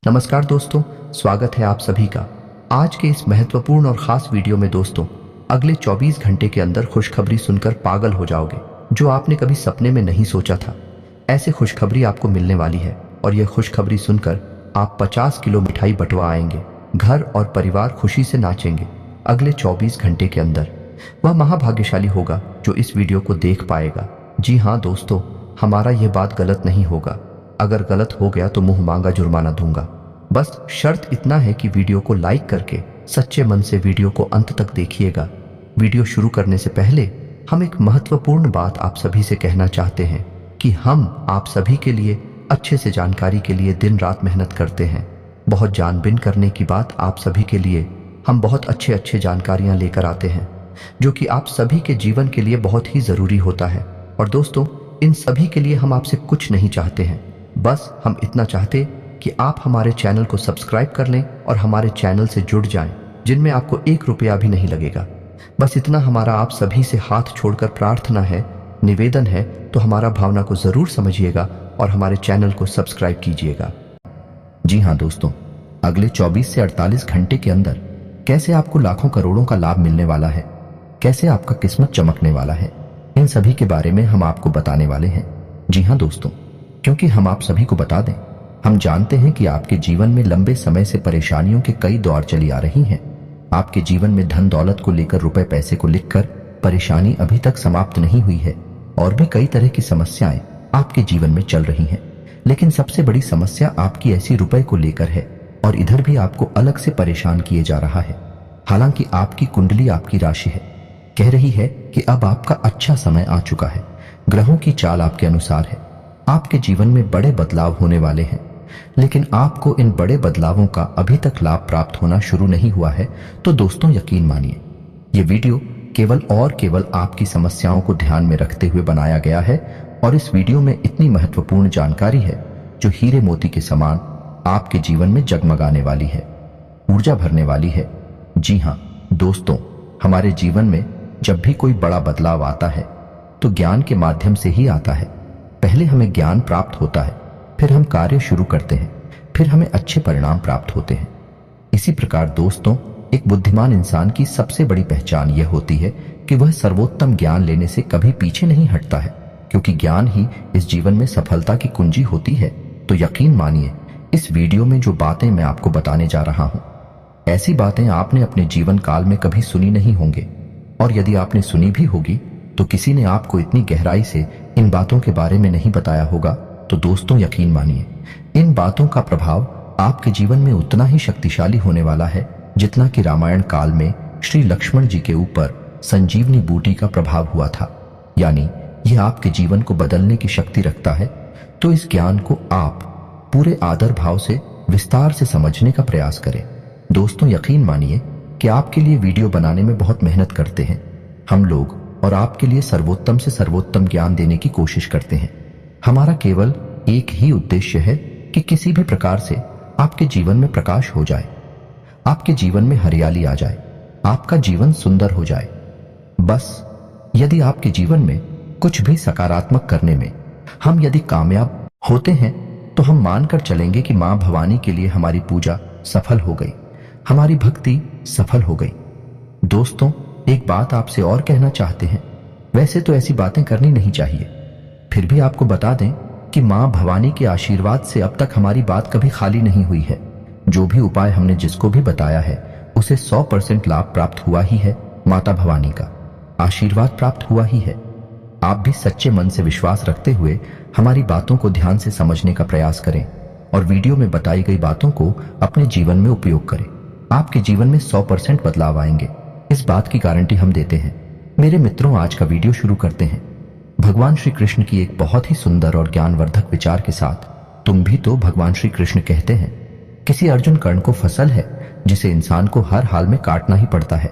नमस्कार दोस्तों, स्वागत है आप सभी का आज के इस महत्वपूर्ण और खास वीडियो में। दोस्तों, अगले 24 घंटे के अंदर खुशखबरी सुनकर पागल हो जाओगे, जो आपने कभी सपने में नहीं सोचा था। ऐसे खुशखबरी आपको मिलने वाली है और यह खुशखबरी सुनकर आप 50 किलो मिठाई बंटवा आएंगे। घर और परिवार खुशी से नाचेंगे। अगले 24 घंटे के अंदर वह महाभाग्यशाली होगा जो इस वीडियो को देख पाएगा। जी हाँ दोस्तों, हमारा यह बात गलत नहीं होगा। अगर गलत हो गया तो मुंह मांगा जुर्माना दूंगा। बस शर्त इतना है कि वीडियो को लाइक करके सच्चे मन से वीडियो को अंत तक देखिएगा। वीडियो शुरू करने से पहले हम एक महत्वपूर्ण बात आप सभी से कहना चाहते हैं कि हम आप सभी के लिए अच्छे से जानकारी के लिए दिन रात मेहनत करते हैं। बहुत जानबीन करने की बात, आप सभी के लिए हम बहुत अच्छे जानकारियां लेकर आते हैं जो कि आप सभी के जीवन के लिए बहुत ही ज़रूरी होता है। और दोस्तों, इन सभी के लिए हम आपसे कुछ नहीं चाहते हैं, बस हम इतना चाहते कि आप हमारे चैनल को सब्सक्राइब कर लें और हमारे चैनल से जुड़ जाएं, जिनमें आपको 1 रुपया भी नहीं लगेगा। बस इतना हमारा आप सभी से हाथ छोड़कर प्रार्थना है, निवेदन है। तो हमारा भावना को ज़रूर समझिएगा और हमारे चैनल को सब्सक्राइब कीजिएगा। जी हाँ दोस्तों, अगले 24 से 48 घंटे के अंदर कैसे आपको लाखों करोड़ों का लाभ मिलने वाला है, कैसे आपका किस्मत चमकने वाला है, इन सभी के बारे में हम आपको बताने वाले हैं। जी हाँ दोस्तों, क्योंकि हम आप सभी को बता दें, हम जानते हैं कि आपके जीवन में लंबे समय से परेशानियों के कई दौर चली आ रही हैं। आपके जीवन में धन दौलत को लेकर, रुपए पैसे को लेकर परेशानी अभी तक समाप्त नहीं हुई है और भी कई तरह की समस्याएं आपके जीवन में चल रही हैं। लेकिन सबसे बड़ी समस्या आपकी ऐसी रुपए को लेकर है और इधर भी आपको अलग से परेशान किए जा रहा है। हालांकि आपकी कुंडली, आपकी राशि है, कह रही है कि अब आपका अच्छा समय आ चुका है। ग्रहों की चाल आपके अनुसार है। आपके जीवन में बड़े बदलाव होने वाले हैं, लेकिन आपको इन बड़े बदलावों का अभी तक लाभ प्राप्त होना शुरू नहीं हुआ है। तो दोस्तों, यकीन मानिए, ये वीडियो केवल और केवल आपकी समस्याओं को ध्यान में रखते हुए बनाया गया है और इस वीडियो में इतनी महत्वपूर्ण जानकारी है जो हीरे मोती के समान आपके जीवन में जगमगाने वाली है, ऊर्जा भरने वाली है। जी हाँ दोस्तों, हमारे जीवन में जब भी कोई बड़ा बदलाव आता है तो ज्ञान के माध्यम से ही आता है। पहले हमें ज्ञान प्राप्त होता है, फिर हम कार्य शुरू करते हैं, फिर हमें अच्छे परिणाम प्राप्त होते हैं। इसी प्रकार दोस्तों, एक बुद्धिमान इंसान की सबसे बड़ी पहचान यह होती है कि वह सर्वोत्तम ज्ञान लेने से कभी पीछे नहीं हटता है, क्योंकि ज्ञान ही इस जीवन में सफलता की कुंजी होती है। तो यकीन मानिए, इस वीडियो में जो बातें मैं आपको बताने जा रहा हूं, ऐसी बातें आपने अपने जीवन काल में कभी सुनी नहीं होंगे, और यदि आपने सुनी भी होगी तो किसी ने आपको इतनी गहराई से इन बातों के बारे में नहीं बताया होगा। तो दोस्तों, यकीन मानिए, इन बातों का प्रभाव आपके जीवन में उतना ही शक्तिशाली होने वाला है जितना कि रामायण काल में श्री लक्ष्मण जी के ऊपर संजीवनी बूटी का प्रभाव हुआ था। यानी यह आपके जीवन को बदलने की शक्ति रखता है। तो इस ज्ञान को आप पूरे आदर भाव से विस्तार से समझने का प्रयास करें। दोस्तों, यकीन मानिए कि आपके लिए वीडियो बनाने में बहुत मेहनत करते हैं हम लोग, और आपके लिए सर्वोत्तम से सर्वोत्तम ज्ञान देने की कोशिश करते हैं। हमारा केवल एक ही उद्देश्य है कि किसी भी प्रकार से आपके जीवन में प्रकाश हो जाए, आपके जीवन में हरियाली आ जाए, आपका जीवन सुंदर हो जाए। बस यदि आपके जीवन में कुछ भी सकारात्मक करने में हम यदि कामयाब होते हैं तो हम मानकर चलेंगे कि मां भवानी के लिए हमारी पूजा सफल हो गई, हमारी भक्ति सफल हो गई। दोस्तों, एक बात आपसे और कहना चाहते हैं। वैसे तो ऐसी बातें करनी नहीं चाहिए, फिर भी आपको बता दें कि मां भवानी के आशीर्वाद से अब तक हमारी बात कभी खाली नहीं हुई है। जो भी उपाय हमने जिसको भी बताया है उसे 100% लाभ प्राप्त हुआ ही है। माता भवानी का आशीर्वाद प्राप्त हुआ ही है। आप भी सच्चे मन से विश्वास रखते हुए हमारी बातों को ध्यान से समझने का प्रयास करें और वीडियो में बताई गई बातों को अपने जीवन में उपयोग करें। आपके जीवन में 100% बदलाव आएंगे, इस बात की गारंटी हम देते हैं। मेरे मित्रों, आज का वीडियो शुरू करते हैं भगवान श्री कृष्ण की एक बहुत ही सुंदर और ज्ञानवर्धक विचार के साथ। तुम भी तो भगवान श्री कृष्ण कहते हैं, किसी अर्जुन कर्ण को फसल है जिसे इंसान को हर हाल में काटना ही पड़ता है।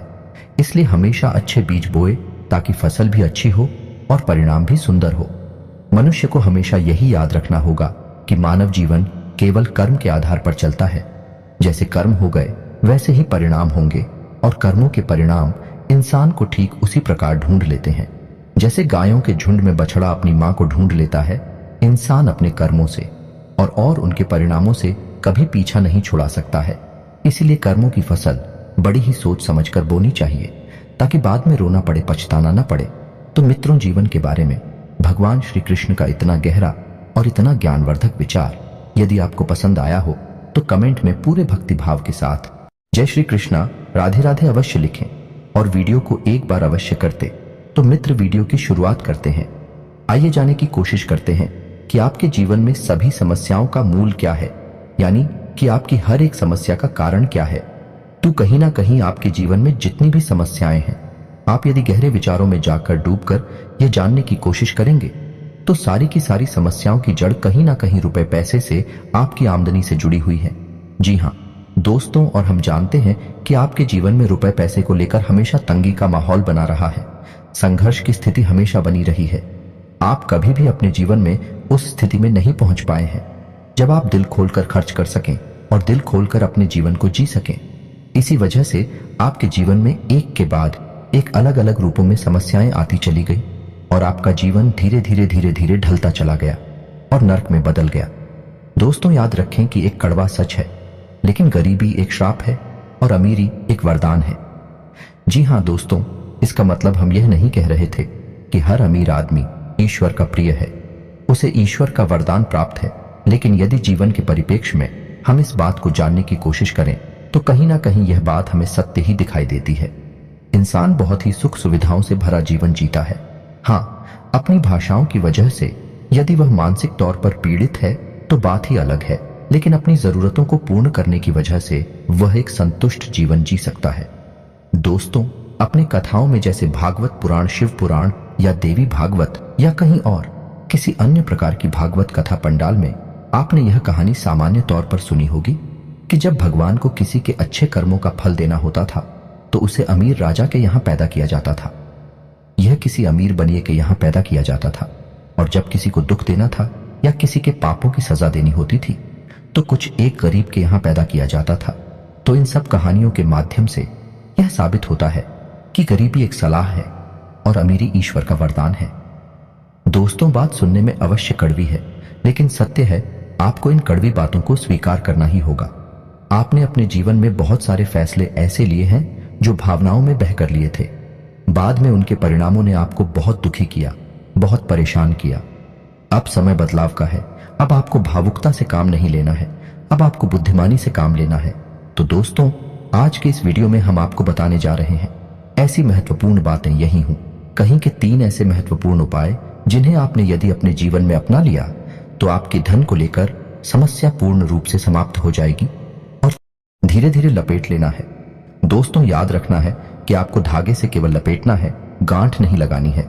इसलिए हमेशा अच्छे बीज बोए ताकि फसल भी अच्छी हो और परिणाम भी सुंदर हो। मनुष्य को हमेशा यही याद रखना होगा कि मानव जीवन केवल कर्म के आधार पर चलता है। जैसे कर्म हो गए वैसे ही परिणाम होंगे, और कर्मों के परिणाम इंसान को ठीक उसी प्रकार ढूंढ लेते हैं। जैसे गायों के झुंड में बछड़ा अपनी मां को ढूंढ लेता है, इंसान अपने कर्मों से और उनके परिणामों से कभी पीछा नहीं छुड़ा सकता है। इसीलिए कर्मों की फसल बड़ी ही सोच समझकर बोनी चाहिए, ताकि बाद में रोना पड़े, पछताना न पड़े। तो मित्रों, जीवन के बारे में भगवान श्री कृष्ण का इतना गहरा और इतना ज्ञानवर्धक विचार यदि आपको पसंद आया हो तो कमेंट में पूरे भक्ति भाव के साथ जय श्री कृष्णा, राधे राधे अवश्य लिखें और वीडियो को एक बार अवश्य करते। तो मित्र, वीडियो की शुरुआत करते हैं। आइए जाने की कोशिश करते हैं कि आपके जीवन में सभी समस्याओं का मूल क्या है, यानी कि आपकी हर एक समस्या का कारण क्या है। तो कहीं ना कहीं आपके जीवन में जितनी भी समस्याएं हैं, आप यदि गहरे विचारों में जाकर डूबकर यह जानने की कोशिश करेंगे तो सारी की सारी समस्याओं की जड़ कहीं ना कहीं रुपए पैसे से, आपकी आमदनी से जुड़ी हुई है। जी हाँ दोस्तों, और हम जानते हैं कि आपके जीवन में रुपए पैसे को लेकर हमेशा तंगी का माहौल बना रहा है, संघर्ष की स्थिति हमेशा बनी रही है। आप कभी भी अपने जीवन में उस स्थिति में नहीं पहुंच पाए हैं जब आप दिल खोलकर खर्च कर सकें और दिल खोलकर अपने जीवन को जी सकें। इसी वजह से आपके जीवन में एक के बाद एक अलग अलग रूपों में समस्याएं आती चली गई और आपका जीवन धीरे धीरे ढलता चला गया और नर्क में बदल गया। दोस्तों, याद रखें कि एक कड़वा सच है, लेकिन गरीबी एक श्राप है और अमीरी एक वरदान है। जी हाँ दोस्तों, इसका मतलब हम यह नहीं कह रहे थे कि हर अमीर आदमी ईश्वर का प्रिय है, उसे ईश्वर का वरदान प्राप्त है। लेकिन यदि जीवन के परिप्रेक्ष्य में हम इस बात को जानने की कोशिश करें तो कहीं ना कहीं यह बात हमें सत्य ही दिखाई देती है। इंसान बहुत ही सुख सुविधाओं से भरा जीवन जीता है। हाँ, अपनी भाषाओं की वजह से यदि वह मानसिक तौर पर पीड़ित है तो बात ही अलग है, लेकिन अपनी जरूरतों को पूर्ण करने की वजह से वह एक संतुष्ट जीवन जी सकता है। दोस्तों, अपनी कथाओं में जैसे भागवत पुराण, शिव पुराण या देवी भागवत या कहीं और किसी अन्य प्रकार की भागवत कथा पंडाल में आपने यह कहानी सामान्य तौर पर सुनी होगी कि जब भगवान को किसी के अच्छे कर्मों का फल देना होता था तो उसे अमीर राजा के यहाँ पैदा किया जाता था। यह किसी अमीर बनिए के यहाँ पैदा किया जाता था, और जब किसी को दुख देना था या किसी के पापों की सजा देनी होती थी तो कुछ एक गरीब के यहाँ पैदा किया जाता था। तो इन सब कहानियों के माध्यम से यह साबित होता है कि गरीबी एक सलाह है और अमीरी ईश्वर का वरदान है। दोस्तों, बात सुनने में अवश्य कड़वी है, लेकिन सत्य है, आपको इन कड़वी बातों को स्वीकार करना ही होगा। आपने अपने जीवन में बहुत सारे फैसले ऐसे लिए हैं जो भावनाओं में बहकर लिए थे। बाद में उनके परिणामों ने आपको बहुत दुखी किया, बहुत परेशान किया। अब समय बदलाव का है। अब आपको भावुकता से काम नहीं लेना है, अब आपको बुद्धिमानी से काम लेना है। तो दोस्तों, आज के इस वीडियो में हम आपको बताने जा रहे हैं ऐसी महत्वपूर्ण बातें, यही हूं कहीं के 3 ऐसे महत्वपूर्ण उपाय जिन्हें आपने यदि अपने जीवन में अपना लिया तो आपके धन को लेकर समस्या पूर्ण रूप से समाप्त हो जाएगी और धीरे धीरे लपेट लेना है। दोस्तों, याद रखना है कि आपको धागे से केवल लपेटना है, गांठ नहीं लगानी है।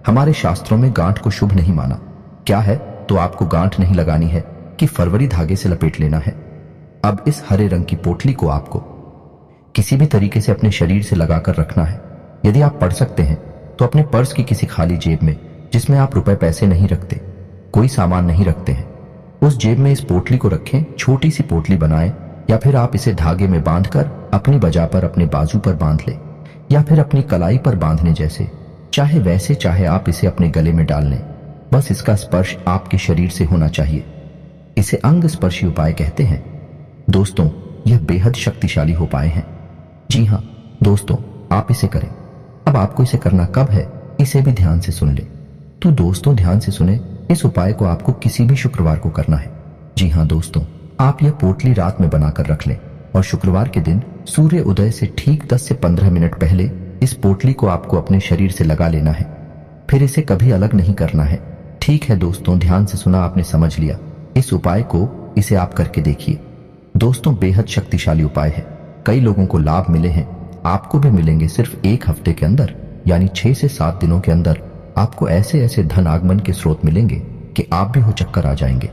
हमारे शास्त्रों में गांठ को शुभ नहीं माना। क्या है? तो आपको गांठ नहीं लगानी है कि फरवरी धागे से लपेट लेना है। अब इस हरे रंग की पोटली को आपको किसी भी तरीके से अपने शरीर से लगाकर रखना है। यदि आप पढ़ सकते हैं तो अपने पर्स की किसी खाली जेब में, जिसमें आप रुपए पैसे नहीं रखते, कोई सामान नहीं रखते हैं, उस जेब में इस पोटली को रखें। छोटी सी पोटली बनाएं, या फिर आप इसे धागे में बांधकर अपनी बजा पर अपने बाजू पर बांध ले, या फिर अपनी कलाई पर बांधने जैसे, चाहे वैसे, चाहे आप इसे अपने गले में डाल लें। बस इसका स्पर्श आपके शरीर से होना चाहिए। इसे अंग स्पर्शी उपाय कहते हैं। दोस्तों, यह बेहद शक्तिशाली उपाय है। जी हाँ दोस्तों, आप इसे करें। अब आपको इसे करना कब है, इसे भी ध्यान से सुन ले। तो दोस्तों, ध्यान से सुने, इस उपाय को आपको किसी भी शुक्रवार को करना है। जी हाँ दोस्तों, आप यह पोटली रात में बनाकर रख लें और शुक्रवार के दिन सूर्य उदय से ठीक 10 से 15 मिनट पहले इस पोटली को आपको अपने शरीर से लगा लेना है। फिर इसे कभी अलग नहीं करना है। ठीक है दोस्तों, ध्यान से सुना, आपने समझ लिया। इस उपाय को इसे आप करके देखिए। दोस्तों, बेहद शक्तिशाली उपाय है। कई लोगों को लाभ मिले हैं, आपको भी मिलेंगे। सिर्फ 1 हफ्ते के अंदर, यानी 6 से 7 दिनों के अंदर आपको ऐसे ऐसे धन आगमन के स्रोत मिलेंगे कि आप भी हो चक्कर आ जाएंगे।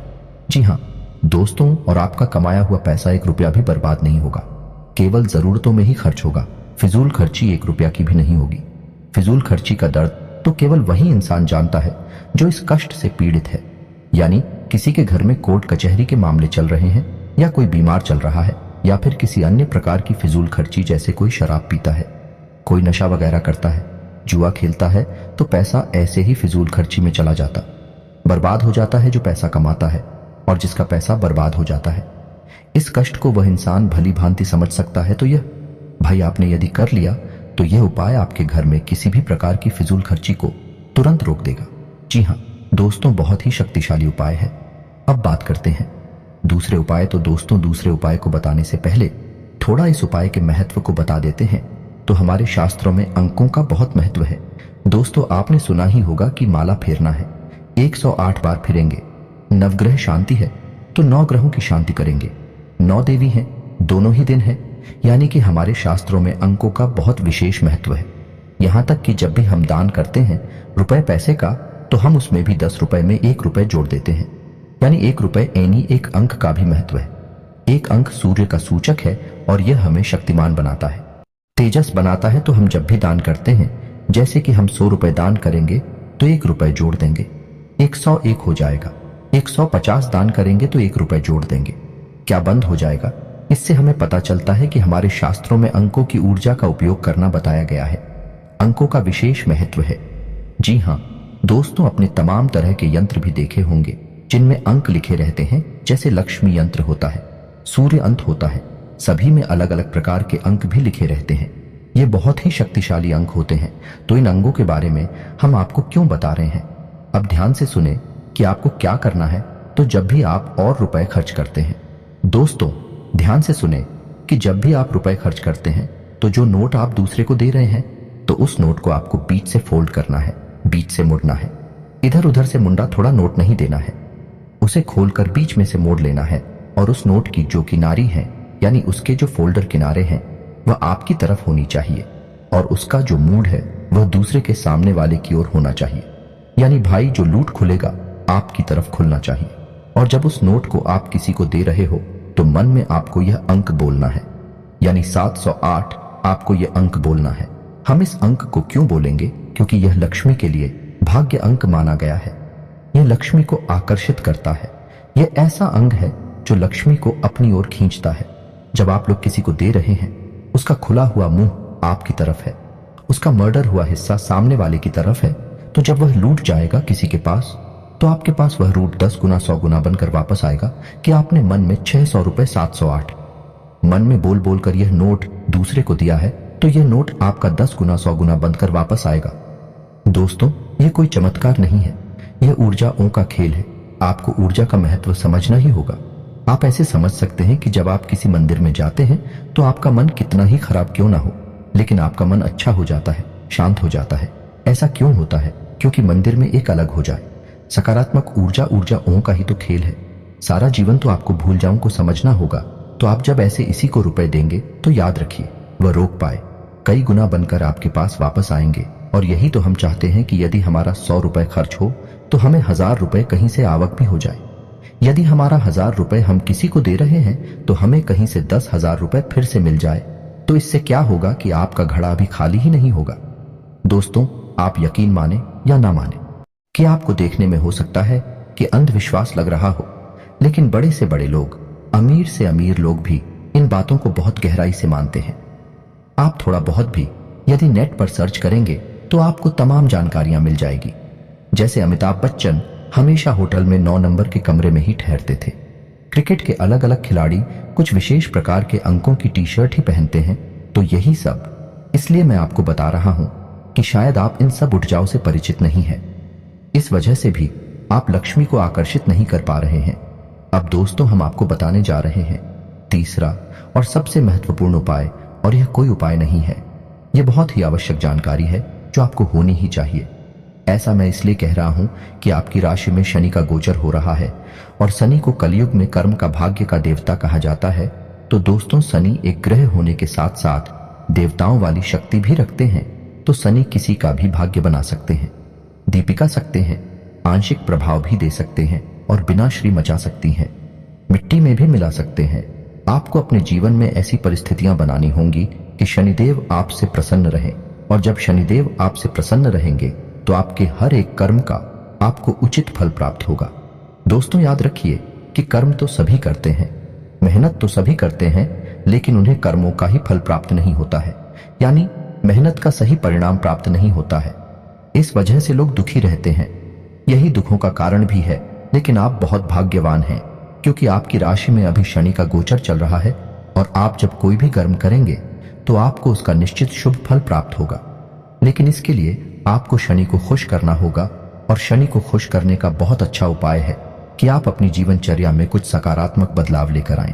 जी हाँ दोस्तों, और आपका कमाया हुआ पैसा 1 रुपया भी बर्बाद नहीं होगा, केवल जरूरतों में ही खर्च होगा। फिजूल खर्ची 1 रुपया की भी नहीं होगी। फिजूल खर्ची का दर्द तो केवल वही इंसान जानता है जो इस कष्ट से पीड़ित है, यानी किसी के घर में कोर्ट कचहरी के मामले चल रहे हैं, या कोई बीमार चल रहा है, या फिर किसी अन्य प्रकार की फिजूल खर्ची, जैसे कोई शराब पीता है, कोई नशा वगैरह करता है, जुआ खेलता है, तो पैसा ऐसे ही फिजूल खर्ची में चला जाता, बर्बाद हो जाता है। जो पैसा कमाता है और जिसका पैसा बर्बाद हो जाता है, इस कष्ट को वह इंसान भली भांति समझ सकता है तो यह भाई आपने यदि कर लिया तो यह उपाय आपके घर में किसी भी प्रकार की फिजूल खर्ची को तुरंत रोक देगा। जी हाँ दोस्तों, बहुत ही शक्तिशाली उपाय है। अब बात करते हैं दूसरे उपाय। तो दोस्तों, दूसरे उपाय को बताने से पहले थोड़ा इस उपाय के महत्व को बता देते हैं। तो हमारे शास्त्रों में अंकों का बहुत महत्व है। दोस्तों, आपने सुना ही होगा कि माला फेरना है, 108 बार फिरेंगे। नवग्रह शांति है तो 9 ग्रहों की शांति करेंगे। 9 देवी हैं, दोनों ही दिन है, यानी कि हमारे शास्त्रों में अंकों का बहुत विशेष महत्व है। यहां तक कि जब भी हम दान करते हैं रुपए पैसे का, तो हम उसमें भी 10 रुपए में 1 रुपए जोड़ देते हैं, यानी 1 रुपए यानी एक अंक का भी महत्व है। एक अंक सूर्य का सूचक है और यह हमें शक्तिमान बनाता है, तेजस बनाता है। तो हम जब भी दान करते हैं, जैसे कि हम 100 रुपए दान करेंगे तो 1 रुपए जोड़ देंगे, 101 हो जाएगा। 150 दान करेंगे तो 1 रुपए जोड़ देंगे, क्या बंद हो जाएगा। इससे हमें पता चलता है कि हमारे शास्त्रों में अंकों की ऊर्जा का उपयोग करना बताया गया है। अंकों का विशेष महत्व है। जी हाँ दोस्तों, अपने तमाम तरह के यंत्र भी देखे होंगे जिनमें अंक लिखे रहते हैं, जैसे लक्ष्मी यंत्र होता है, सूर्य अंत होता है, सभी में अलग अलग प्रकार के अंक भी लिखे रहते हैं। ये बहुत ही शक्तिशाली अंक होते हैं। तो इन अंगों के बारे में हम आपको क्यों बता रहे हैं, अब ध्यान से सुने कि आपको क्या करना है। तो जब भी आप और रुपए खर्च करते हैं, दोस्तों ध्यान से सुने कि जब भी आप रुपए खर्च करते हैं तो जो नोट आप दूसरे को दे रहे हैं, तो उस नोट को आपको बीच से फोल्ड करना है, बीच से मुड़ना है। इधर उधर से मुंडा थोड़ा नोट नहीं देना है, उसे खोलकर बीच में से मोड़ लेना है। और उस नोट की जो किनारी है, यानी उसके जो फोल्डर किनारे हैं, वह आपकी तरफ होनी चाहिए और उसका जो मूड है वह दूसरे के सामने वाले की ओर होना चाहिए। यानी भाई जो लूट खुलेगा आपकी तरफ खुलना चाहिए। और जब उस नोट को आप किसी को दे रहे हो तो मन में आपको यह अंक बोलना है, यानी 708 आपको यह अंक बोलना है। हम इस अंक को क्यों बोलेंगे, क्योंकि यह लक्ष्मी के लिए भाग्य अंक माना गया है। यह लक्ष्मी को आकर्षित करता है। यह ऐसा अंग है जो लक्ष्मी को अपनी ओर खींचता है। जब आप लोग किसी को दे रहे हैं, उसका खुला हुआ मुंह आपकी तरफ है, उसका मर्डर हुआ हिस्सा सामने वाले की तरफ है। तो जब वह लूट जाएगा किसी के पास, तो आपके पास वह लूट 10 गुना 100 गुना बनकर वापस आएगा कि आपने मन में 600 रुपए 708 मन में बोल बोल कर यह नोट दूसरे को दिया है, तो यह नोट आपका 10 गुना 100 गुना बनकर वापस आएगा। दोस्तों, यह कोई चमत्कार नहीं है, यह ऊर्जाओं का खेल है। आपको ऊर्जा का महत्व समझना ही होगा। आप ऐसे समझ सकते हैं कि जब आप किसी मंदिर में जाते हैं तो आपका मन कितना ही खराब क्यों ना हो, लेकिन आपका मन अच्छा हो जाता है, शांत हो जाता है। ऐसा क्यों होता है? क्योंकि मंदिर में एक अलग हो जाए। सकारात्मक ऊर्जाओं का ही तो खेल है। सारा जीवन तो आपको भूल जाऊं को समझना होगा। तो आप जब ऐसे इसी को रुपए देंगे तो याद रखिए वह रोक पाए, कई गुना बनकर आपके पास वापस आएंगे। और यही तो हम चाहते हैं कि यदि हमारा 100 रुपए खर्च हो तो हमें 1000 रुपए कहीं से आवक भी हो जाए। यदि हमारा 1000 रुपए हम किसी को दे रहे हैं तो हमें कहीं से 10,000 रुपए फिर से मिल जाए। तो इससे क्या होगा कि आपका घड़ा अभी खाली ही नहीं होगा। दोस्तों, आप यकीन माने या ना माने कि आपको देखने में हो सकता है कि अंधविश्वास लग रहा हो, लेकिन बड़े से बड़े लोग, अमीर से अमीर लोग भी इन बातों को बहुत गहराई से मानते हैं। आप थोड़ा बहुत भी यदि नेट पर सर्च करेंगे तो आपको तमाम जानकारियां मिल जाएगी। जैसे अमिताभ बच्चन हमेशा होटल में 9 नंबर के कमरे में ही ठहरते थे। क्रिकेट के अलग अलग खिलाड़ी कुछ विशेष प्रकार के अंकों की टी शर्ट ही पहनते हैं। तो यही सब इसलिए मैं आपको बता रहा हूं कि शायद आप इन सब ऊर्जाओं से परिचित नहीं हैं। इस वजह से भी आप लक्ष्मी को आकर्षित नहीं कर पा रहे हैं। अब दोस्तों, हम आपको बताने जा रहे हैं तीसरा और सबसे महत्वपूर्ण उपाय। और यह कोई उपाय नहीं है, यह बहुत ही आवश्यक जानकारी है जो आपको होनी ही चाहिए। ऐसा मैं इसलिए कह रहा हूं कि आपकी राशि में शनि का गोचर हो रहा है और शनि को कलयुग में कर्म का भाग्य का देवता कहा जाता है। तो दोस्तों, शनि एक ग्रह होने के साथ साथ देवताओं वाली शक्ति भी रखते हैं। तो शनि किसी का भी भाग्य बना सकते हैं, दीपिका सकते हैं, आंशिक प्रभाव भी दे सकते हैं और बिना श्री मचा सकती हैं, मिट्टी में भी मिला सकते हैं। आपको अपने जीवन में ऐसी परिस्थितियां बनानी होंगी कि शनिदेव आपसे प्रसन्न रहें। और जब शनिदेव आपसे प्रसन्न रहेंगे तो आपके हर एक कर्म का आपको उचित फल प्राप्त होगा। दोस्तों, याद रखिए कि कर्म तो सभी करते हैं, मेहनत तो सभी करते हैं, लेकिन उन्हें कर्मों का ही फल प्राप्त नहीं होता है, यानी मेहनत का सही परिणाम प्राप्त नहीं होता है। इस वजह से लोग दुखी रहते हैं। यही दुखों का कारण भी है। लेकिन आप बहुत भाग्यवान हैं क्योंकि आपकी राशि में अभी शनि का गोचर चल रहा है और आप जब कोई भी कर्म करेंगे तो आपको उसका निश्चित शुभ फल प्राप्त होगा। लेकिन इसके लिए आपको शनि को खुश करना होगा और शनि को खुश करने का बहुत अच्छा उपाय है कि आप अपनी जीवनचर्या में कुछ सकारात्मक बदलाव लेकर आएं।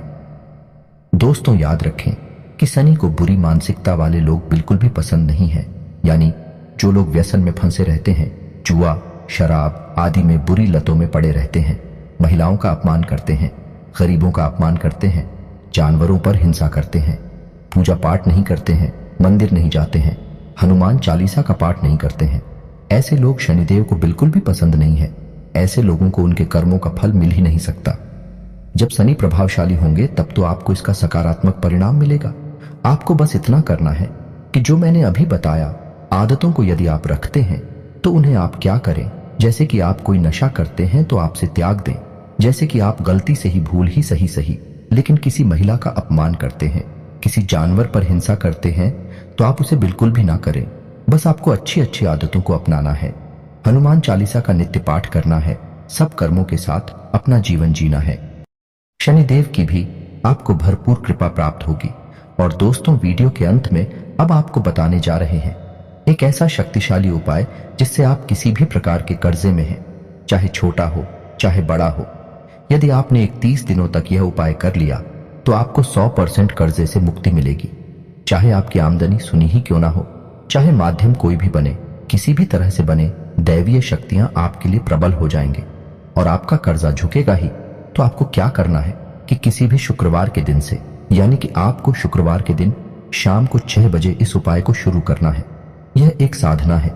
दोस्तों, याद रखें कि शनि को बुरी मानसिकता वाले लोग बिल्कुल भी पसंद नहीं है। यानी जो लोग व्यसन में फंसे रहते हैं, जुआ, शराब आदि में बुरी लतों में पड़े रहते हैं, महिलाओं का अपमान करते हैं, गरीबों का अपमान करते हैं, जानवरों पर हिंसा करते हैं, पूजा पाठ नहीं करते हैं, मंदिर नहीं जाते हैं, हनुमान चालीसा का पाठ नहीं करते हैं, ऐसे लोग शनिदेव को बिल्कुल भी पसंद नहीं है। ऐसे लोगों को उनके कर्मों का फल मिल ही नहीं सकता। जब शनि प्रभावशाली होंगे तब तो आपको इसका सकारात्मक परिणाम मिलेगा। आपको बस इतना करना है कि जो मैंने अभी बताया आदतों को यदि आप रखते हैं तो उन्हें आप क्या करें। जैसे कि आप कोई नशा करते हैं तो आपसे त्याग दें। जैसे कि आप गलती से ही भूल ही सही लेकिन किसी महिला का अपमान करते हैं, किसी जानवर पर हिंसा करते हैं तो आप उसे बिल्कुल भी ना करें। बस आपको अच्छी अच्छी आदतों को अपनाना है, हनुमान चालीसा का नित्य पाठ करना है, सब कर्मों के साथ अपना जीवन जीना है। शनिदेव की भी आपको भरपूर कृपा प्राप्त होगी। और दोस्तों, वीडियो के अंत में अब आपको बताने जा रहे हैं एक ऐसा शक्तिशाली उपाय जिससे आप किसी भी प्रकार के कर्जे में हैं, चाहे छोटा हो चाहे बड़ा हो। यदि आपने 31 दिनों तक यह उपाय कर लिया तो आपको 100% कर्जे से मुक्ति मिलेगी। चाहे आपकी आमदनी सुनी ही क्यों ना हो, चाहे माध्यम कोई भी बने, किसी भी तरह से बने, दैवीय शक्तियां आपके लिए प्रबल हो जाएंगे और आपका कर्जा झुकेगा ही। तो आपको क्या करना है कि किसी भी शुक्रवार के दिन से, यानी कि आपको शुक्रवार के दिन शाम को 6 बजे इस उपाय को शुरू करना है। यह एक साधना है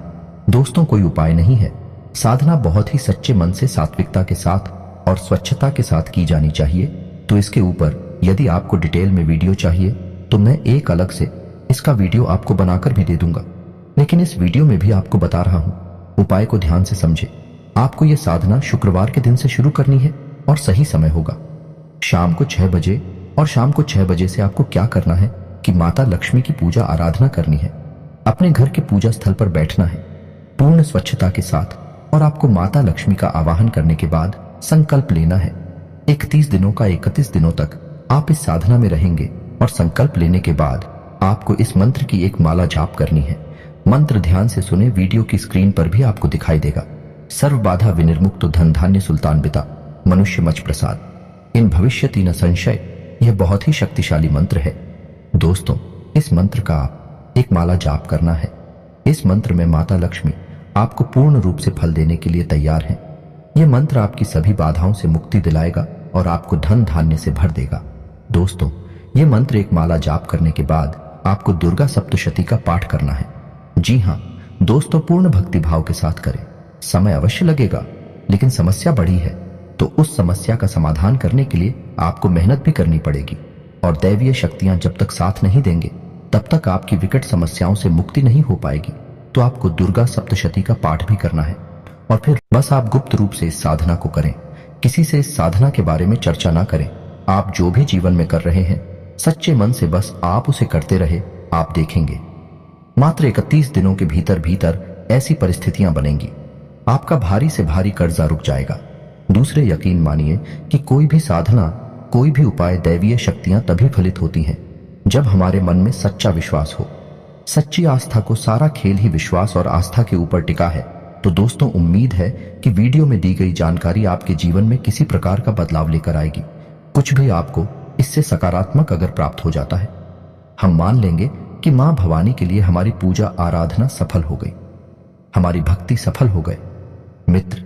दोस्तों, कोई उपाय नहीं है। साधना बहुत ही सच्चे मन से, सात्विकता के साथ और स्वच्छता के साथ की जानी चाहिए। तो इसके ऊपर यदि आपको डिटेल में वीडियो चाहिए तो मैं एक अलग से इसका वीडियो आपको बनाकर भी दे दूंगा। लेकिन इस वीडियो में भी आपको बता रहा हूं, उपाय को ध्यान से समझे। आपको यह साधना शुक्रवार के दिन से शुरू करनी है और सही समय होगा शाम को 6 बजे। और शाम को 6 बजे से आपको क्या करना है कि माता लक्ष्मी की पूजा आराधना करनी है। अपने घर के पूजा स्थल पर बैठना है पूर्ण स्वच्छता के साथ और आपको माता लक्ष्मी का आवाहन करने के बाद संकल्प लेना है। 31 दिनों का 31 दिनों तक आप इस साधना में रहेंगे और संकल्प लेने के बाद आपको इस मंत्र की एक माला जाप करनी है। मंत्र ध्यान से सुने, वीडियो की स्क्रीन पर भी आपको दिखाई देगा। सर्व बाधा विनिर्मुक्त धन धान्य सुल्तान बिता मनुष्य मच प्रसाद इन भविष्यति न संशय। यह बहुत ही शक्तिशाली मंत्र है दोस्तों। इस मंत्र का आप एक माला जाप करना है। इस मंत्र में माता लक्ष्मी आपको पूर्ण रूप से फल देने के लिए तैयार हैं। यह मंत्र आपकी सभी बाधाओं से मुक्ति दिलाएगा और आपको धन धान्य से भर देगा। दोस्तों, यह मंत्र एक माला जाप करने के बाद आपको दुर्गा सप्तशती का पाठ करना है। जी हाँ दोस्तों, पूर्ण भक्ति भाव के साथ करें। समय अवश्य लगेगा, लेकिन समस्या बड़ी है तो उस समस्या का समाधान करने के लिए आपको मेहनत भी करनी पड़ेगी। और दैवीय शक्तियां जब तक साथ नहीं देंगे तब तक आपकी विकट समस्याओं से मुक्ति नहीं हो पाएगी। तो आपको दुर्गा सप्तशती का पाठ भी करना है और फिर बस आप गुप्त रूप से इस साधना को करें। किसी से इस साधना के बारे में चर्चा ना करें। आप जो भी जीवन में कर रहे हैं सच्चे मन से बस आप उसे करते रहे। आप देखेंगे मात्र 31 दिनों के भीतर भीतर ऐसी परिस्थितियां बनेंगी, आपका भारी से भारी कर्जा रुक जाएगा। दूसरे, यकीन मानिए कि कोई भी साधना, कोई भी उपाय, दैवीय शक्तियां तभी फलित होती हैं जब हमारे मन में सच्चा विश्वास हो। सच्ची आस्था को सारा खेल ही विश्वास और आस्था के ऊपर टिका है। तो दोस्तों, उम्मीद है कि वीडियो में दी गई जानकारी आपके जीवन में किसी प्रकार का बदलाव लेकर आएगी। कुछ भी आपको इससे सकारात्मक अगर प्राप्त हो जाता है, हम मान लेंगे कि मां भवानी के लिए हमारी पूजा आराधना सफल हो गई, हमारी भक्ति सफल हो गए। मित्र,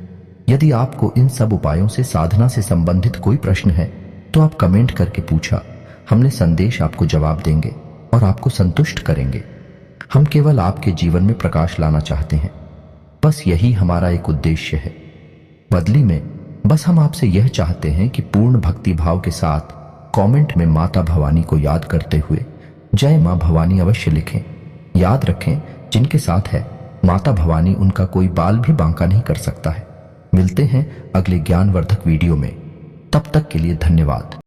यदि आपको इन सब उपायों से, साधना से संबंधित कोई प्रश्न है तो आप कमेंट करके पूछा। हमने संदेश आपको जवाब देंगे और आपको संतुष्ट करेंगे। हम केवल आपके जीवन में प्रकाश लाना चाहते हैं, बस यही हमारा एक उद्देश्य है। बदली में बस हम आपसे यह चाहते हैं कि पूर्ण भक्ति भाव के साथ कमेंट में माता भवानी को याद करते हुए जय मां भवानी अवश्य लिखें। याद रखें, जिनके साथ है माता भवानी, उनका कोई बाल भी बांका नहीं कर सकता है। मिलते हैं अगले ज्ञानवर्धक वीडियो में, तब तक के लिए धन्यवाद।